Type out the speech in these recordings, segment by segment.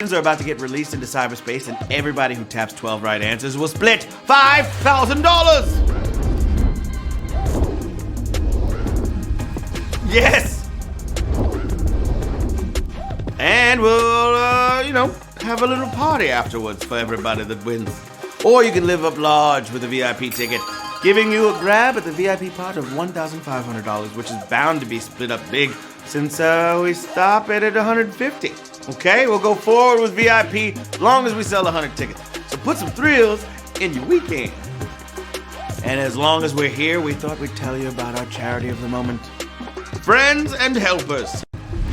Are about to get released into cyberspace, and everybody who taps 12 right answers will split $5,000! Yes! And we'll, have a little party afterwards for everybody that wins. Or you can live up large with a VIP ticket, giving you a grab at the VIP pot of $1,500, which is bound to be split up big since we stop it at $150. Okay, we'll go forward with VIP as long as we sell 100 tickets. So put some thrills in your weekend. And as long as we're here, we thought we'd tell you about our charity of the moment. Friends and Helpers,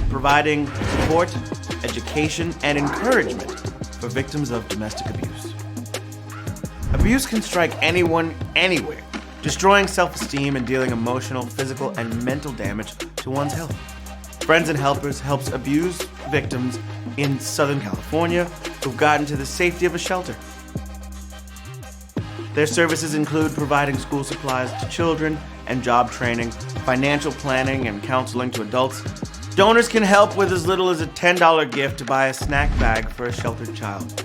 providing support, education, and encouragement for victims of domestic abuse. Abuse can strike anyone, anywhere, destroying self-esteem and dealing emotional, physical, and mental damage to one's health. Friends and Helpers helps abuse victims in Southern California who've gotten to the safety of a shelter. Their services include providing school supplies to children and job training, financial planning and counseling to adults. Donors can help with as little as a $10 gift to buy a snack bag for a sheltered child.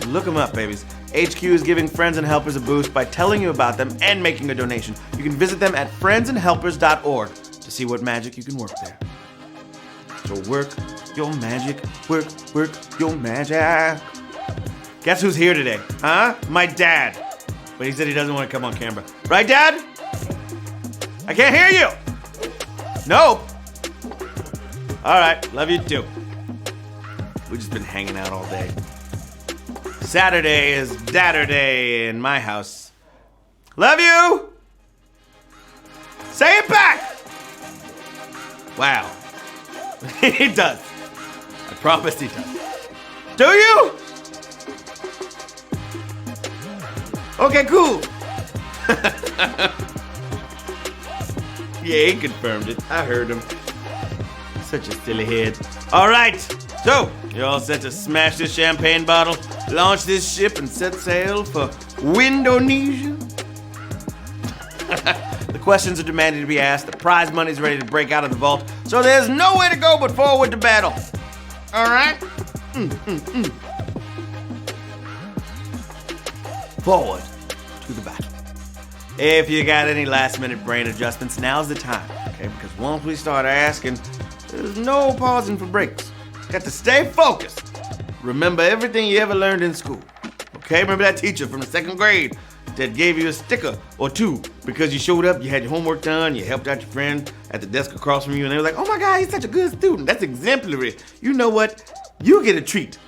Look them up, babies. HQ is giving Friends and Helpers a boost by telling you about them and making a donation. You can visit them at friendsandhelpers.org to see what magic you can work there. So work your magic, work your magic. Guess who's here today, huh? My dad. But he said he doesn't want to come on camera. Right, Dad? I can't hear you. Nope. All right, love you too. We've just been hanging out all day. Saturday is Dadder Day in my house. Love you. Say it back. Wow. He does. I promise he does. Do you? Okay, cool. Yeah, he confirmed it. I heard him. Such a silly head. All right. So, you're all set to smash this champagne bottle, launch this ship, and set sail for Windonesia? The questions are demanding to be asked, the prize money's ready to break out of the vault, so there's no way to go but forward to battle. All right? Forward to the battle. If you got any last-minute brain adjustments, now's the time, okay? Because once we start asking, there's no pausing for breaks. Got to stay focused. Remember everything you ever learned in school. Okay, remember that teacher from the second grade that gave you a sticker or two because you showed up, you had your homework done, you helped out your friend at the desk across from you, and they were like, oh my God, he's such a good student. That's exemplary. You know what? You get a treat.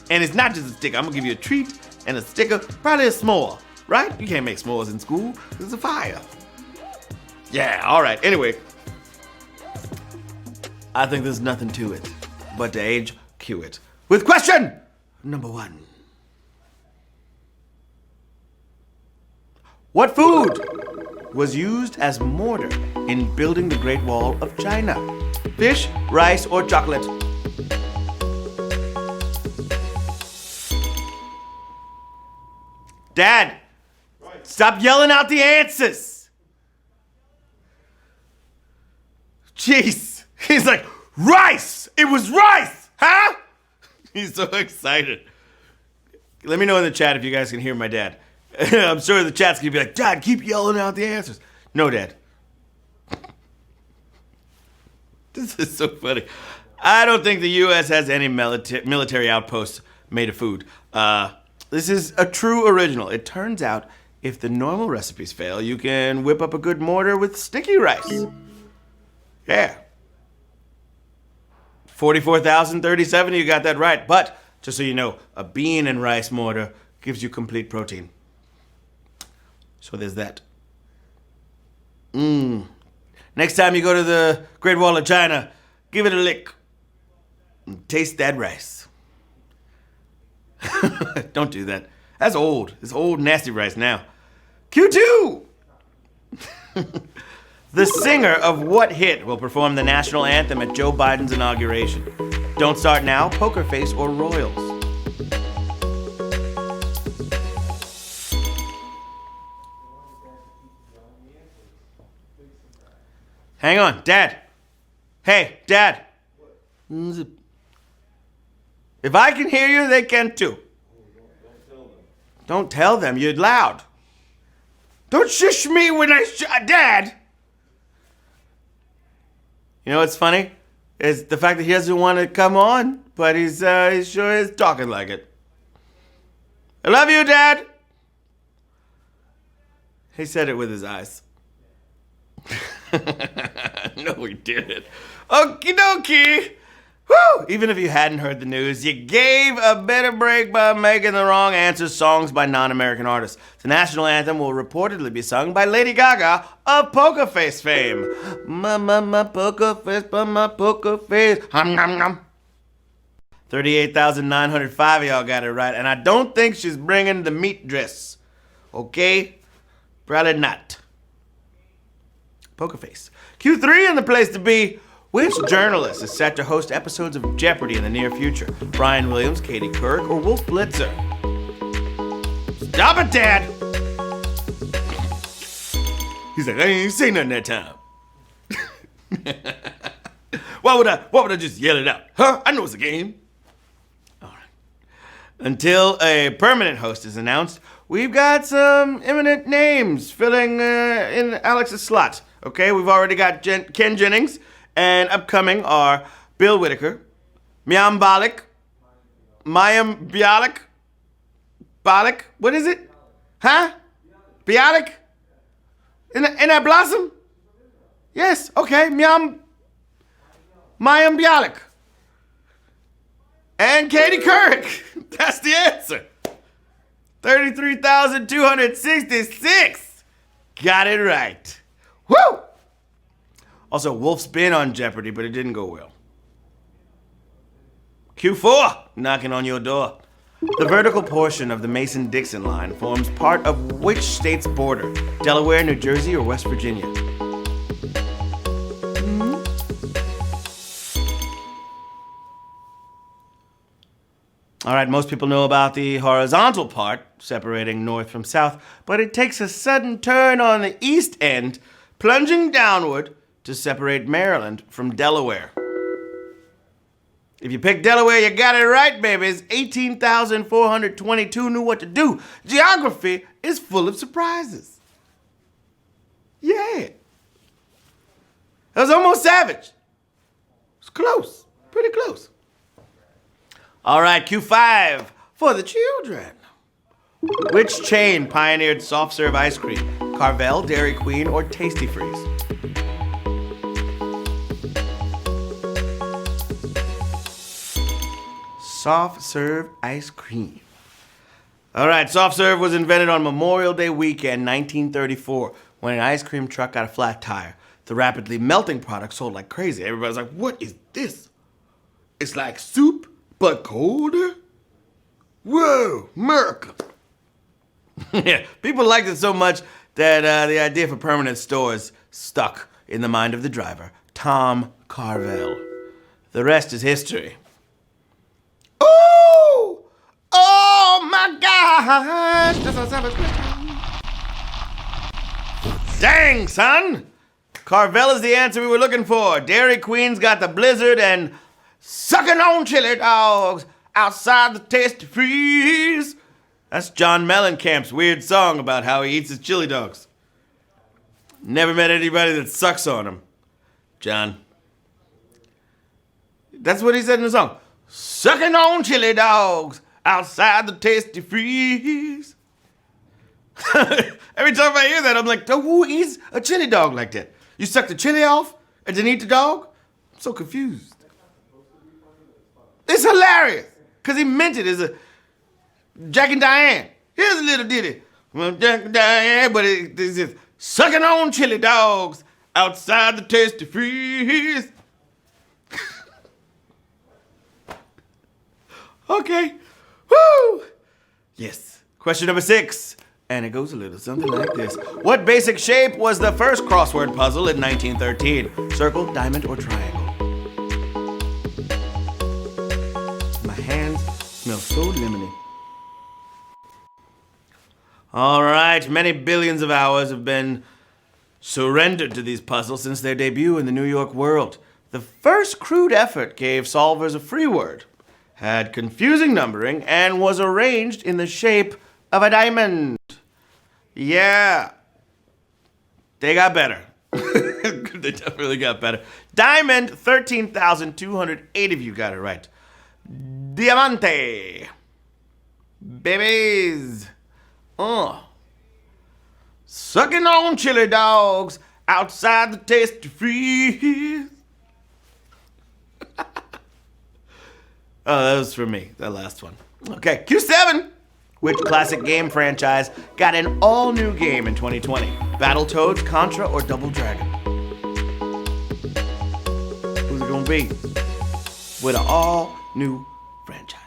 And it's not just a sticker. I'm gonna give you a treat and a sticker, probably a s'more, right? You can't make s'mores in school. It's a fire. Yeah, all right. Anyway, I think there's nothing to it but to age cue it. With question number 1. What food was used as mortar in building the Great Wall of China? Fish, rice, or chocolate? Dad, stop yelling out the answers. Jeez, he's like, rice! It was rice! Huh? He's so excited. Let me know in the chat if you guys can hear my dad. I'm sure the chat's gonna be like, Dad, keep yelling out the answers. No, Dad. This is so funny. I don't think the U.S. has any military outposts made of food. This is a true original. It turns out, if the normal recipes fail, you can whip up a good mortar with sticky rice. Yeah. 44,037, you got that right. But, just so you know, a bean and rice mortar gives you complete protein. So there's that. Next time you go to the Great Wall of China, give it a lick. And taste that rice. Don't do that. That's old. It's old, nasty rice now. Q2! The singer of what hit will perform the national anthem at Joe Biden's inauguration? Don't Start Now, Poker Face, or Royals? Hang on, Dad. Hey, Dad. If I can hear you, they can too. Don't tell them. You're loud. Don't shush me when Dad! You know what's funny? Is the fact that he doesn't want to come on, but he sure is talking like it. I love you, Dad! He said it with his eyes. No, he didn't. Okie dokie! Woo! Even if you hadn't heard the news, you gave a better break by making the wrong answer songs by non-American artists. The national anthem will reportedly be sung by Lady Gaga of Poker Face fame. My poker face, my poker face. Hum, nom, nom. 38,905 of y'all got it right, and I don't think she's bringing the meat dress. Okay? Probably not. Poker Face. Q3 in the place to be. Which journalist is set to host episodes of Jeopardy in the near future? Brian Williams, Katie Couric, or Wolf Blitzer? Stop it, Dad! He's like, I ain't seen nothing that time. Why would I just yell it out? Huh? I know it's a game. All right. Until a permanent host is announced, we've got some imminent names filling in Alex's slot. Okay, we've already got Ken Jennings. And upcoming are Bill Whitaker, Mayim Bialik, what is it? Huh? Bialik? In that blossom? Yes, okay, Mayim Bialik. And Katie Couric. That's the answer. 33,266. Got it right. Woo! Also, Wolf's been on Jeopardy, but it didn't go well. Q4, knocking on your door. The vertical portion of the Mason-Dixon line forms part of which state's border? Delaware, New Jersey, or West Virginia? All right, most people know about the horizontal part, separating north from south, but it takes a sudden turn on the east end, plunging downward to separate Maryland from Delaware. If you picked Delaware, you got it right, babies. 18,422 knew what to do. Geography is full of surprises. Yeah. That was almost savage. It's close. Pretty close. All right, Q5 for the children. Which chain pioneered soft serve ice cream? Carvel, Dairy Queen, or Tasty Freeze? Soft serve ice cream. All right, soft serve was invented on Memorial Day weekend, 1934, when an ice cream truck got a flat tire. The rapidly melting product sold like crazy. Everybody's like, what is this? It's like soup, but colder? Whoa, America. Yeah, people liked it so much that the idea for permanent stores stuck in the mind of the driver, Tom Carvel. The rest is history. Oh my gosh! Dang, son! Carvel is the answer we were looking for. Dairy Queen's got the blizzard and sucking on chili dogs outside the Tasty Freeze. That's John Mellencamp's weird song about how he eats his chili dogs. Never met anybody that sucks on him. John. That's what he said in the song. Sucking on chili dogs outside the Tasty Freeze. Every time I hear that, I'm like, who eats a chili dog like that? You suck the chili off and then eat the dog? I'm so confused. It's hilarious, because he meant it as a Jack and Diane. Here's a little ditty. Well, Jack and Diane, but it's just sucking on chili dogs outside the Tasty Freeze. Okay. Woo! Yes. Question number 6. And it goes a little something like this. What basic shape was the first crossword puzzle in 1913? Circle, diamond, or triangle? My hands smell so lemony. All right. Many billions of hours have been surrendered to these puzzles since their debut in the New York World. The first crude effort gave solvers a free word. had confusing numbering, and was arranged in the shape of a diamond. Yeah. They got better. They definitely got better. Diamond, 13,208 of you got it right. Diamante. Babies. Sucking on chili dogs outside the tasty freeze. Oh, that was for me, that last one. Okay, Q7. Which classic game franchise got an all-new game in 2020? Battletoads, Contra, or Double Dragon? Who's it gonna be? With an all-new franchise.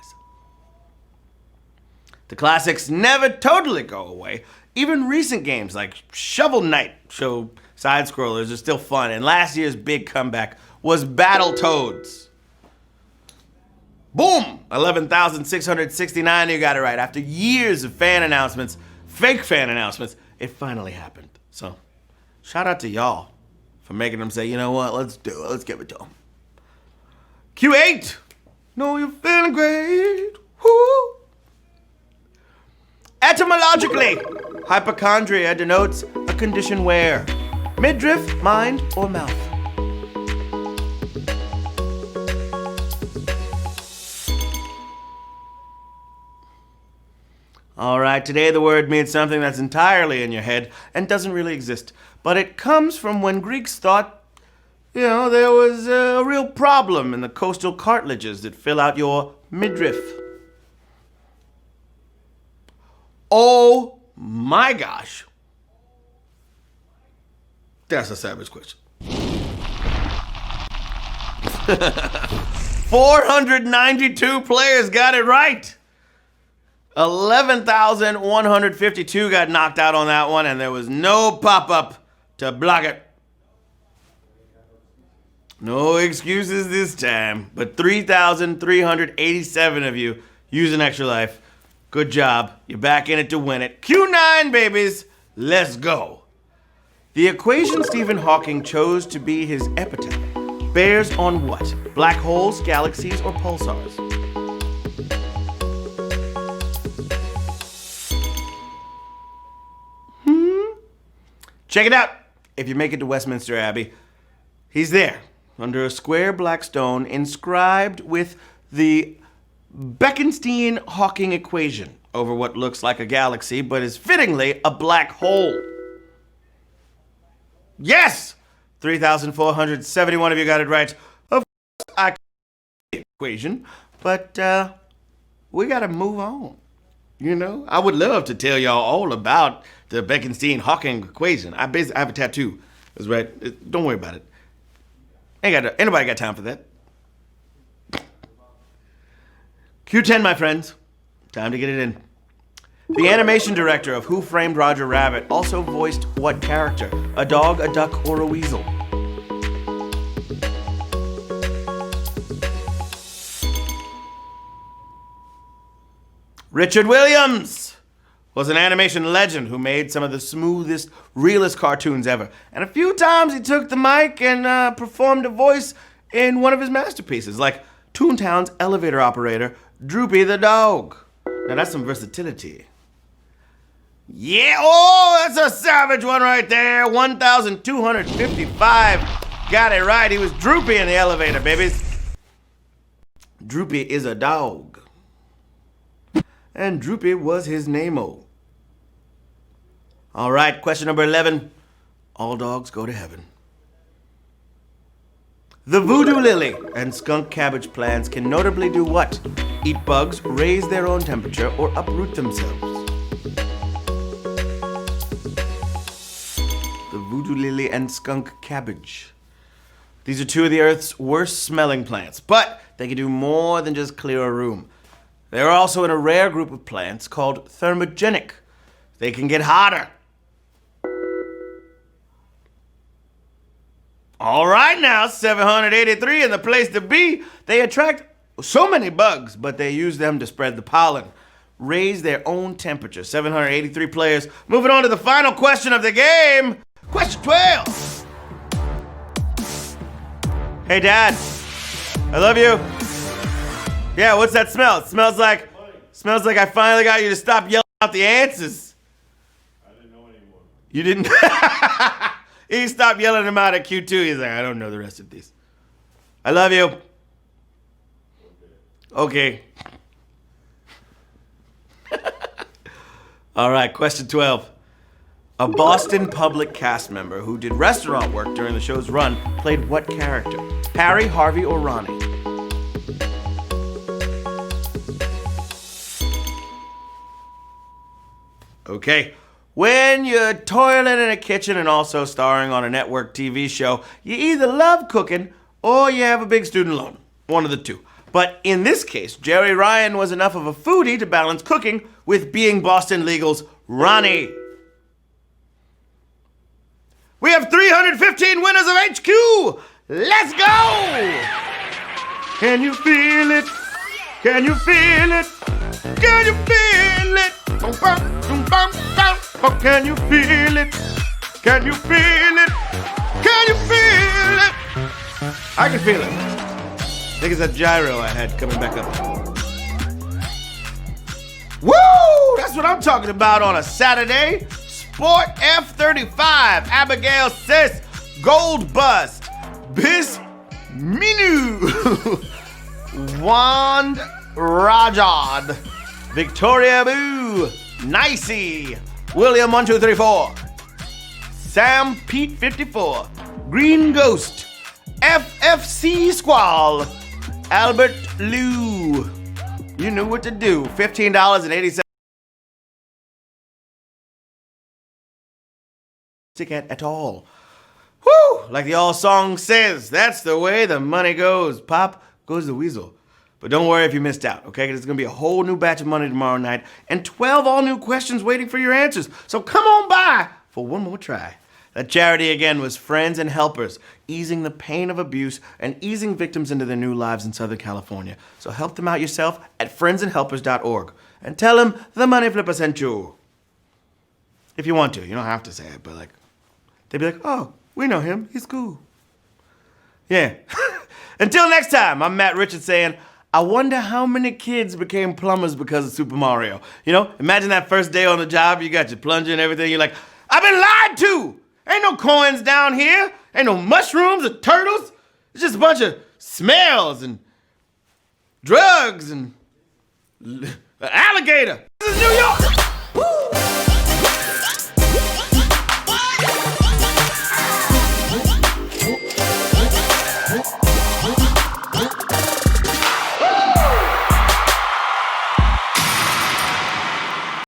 The classics never totally go away. Even recent games like Shovel Knight show side-scrollers are still fun, and last year's big comeback was Battletoads. Boom! 11,669, you got it right. After years of fan announcements, fake fan announcements, it finally happened. So, shout out to y'all for making them say, you know what, let's do it. Let's give it to them. Q8! Know you're feeling great. Woo! Etymologically, hypochondria denotes a condition where midriff, mind, or mouth. All right, today the word means something that's entirely in your head and doesn't really exist. But it comes from when Greeks thought, there was a real problem in the coastal cartilages that fill out your midriff. Oh my gosh. That's a savage question. 492 players got it right. 11,152 got knocked out on that one, and there was no pop-up to block it. No excuses this time, but 3,387 of you use an extra life. Good job. You're back in it to win it. Q9, babies. Let's go. The equation Stephen Hawking chose to be his epitaph bears on what? Black holes, galaxies, or pulsars? Check it out. If you make it to Westminster Abbey, he's there, under a square black stone inscribed with the Bekenstein-Hawking equation over what looks like a galaxy, but is fittingly a black hole. Yes! 3,471 of you got it right. Of course, I can't the equation, but we gotta move on. I would love to tell y'all all about the Bekenstein-Hawking equation. I have a tattoo. That's right. Don't worry about it. Ain't nobody got time for that. Q10, my friends. Time to get it in. The animation director of Who Framed Roger Rabbit also voiced what character? A dog, a duck, or a weasel? Richard Williams was an animation legend who made some of the smoothest, realest cartoons ever. And a few times he took the mic and performed a voice in one of his masterpieces, like Toontown's elevator operator, Droopy the dog. Now that's some versatility. Yeah, that's a savage one right there. 1,255 got it right. He was Droopy in the elevator, babies. Droopy is a dog. And Droopy was his name-o. All right, question number 11. All dogs go to heaven. The voodoo lily and skunk cabbage plants can notably do what? Eat bugs, raise their own temperature, or uproot themselves. The voodoo lily and skunk cabbage. These are two of the Earth's worst smelling plants, but they can do more than just clear a room. They're also in a rare group of plants called thermogenic. They can get hotter. All right now, 783 in the place to be. They attract so many bugs, but they use them to spread the pollen. Raise their own temperature. 783 players. Moving on to the final question of the game. Question 12. Hey, Dad. I love you. Yeah, what's that smell? It smells like I finally got you to stop yelling out the answers. I didn't know anymore. You didn't? He stopped yelling them out at Q2. He's like, I don't know the rest of these. I love you. Okay. All right, question 12. A Boston public cast member who did restaurant work during the show's run played what character? Harry, Harvey, or Ronnie? Okay. When you're toiling in a kitchen and also starring on a network TV show, you either love cooking or you have a big student loan. One of the two. But in this case, Jerry Ryan was enough of a foodie to balance cooking with being Boston Legal's Ronnie. We have 315 winners of HQ! Let's go! Can you feel it? Can you feel it? Can you feel it? Can you feel it? Can you feel it? Can you feel it? I can feel it. I think it's that gyro I had coming back up. Woo! That's what I'm talking about on a Saturday. Sport F-35, Abigail Sis, Gold Bust, Bis Minu, Wand Rajad, Victoria Boo, Nicey, William 1234, Sam Pete 54, Green Ghost, FFC Squall, Albert Lou. You knew what to do. $15.80 ticket at all. Woo! Like the old song says, that's the way the money goes. Pop goes the weasel. But don't worry if you missed out, okay? Because it's going to be a whole new batch of money tomorrow night and 12 all-new questions waiting for your answers. So come on by for one more try. That charity again was Friends and Helpers, easing the pain of abuse and easing victims into their new lives in Southern California. So help them out yourself at friendsandhelpers.org and tell them the Money Flipper sent you. If you want to, you don't have to say it, but like, they'd be like, oh, we know him, he's cool. Yeah. Until next time, I'm Matt Richards saying, I wonder how many kids became plumbers because of Super Mario. You know, imagine that first day on the job, you got your plunger and everything, you're like, I've been lied to! Ain't no coins down here. Ain't no mushrooms or turtles. It's just a bunch of smells and drugs and alligator. This is New York.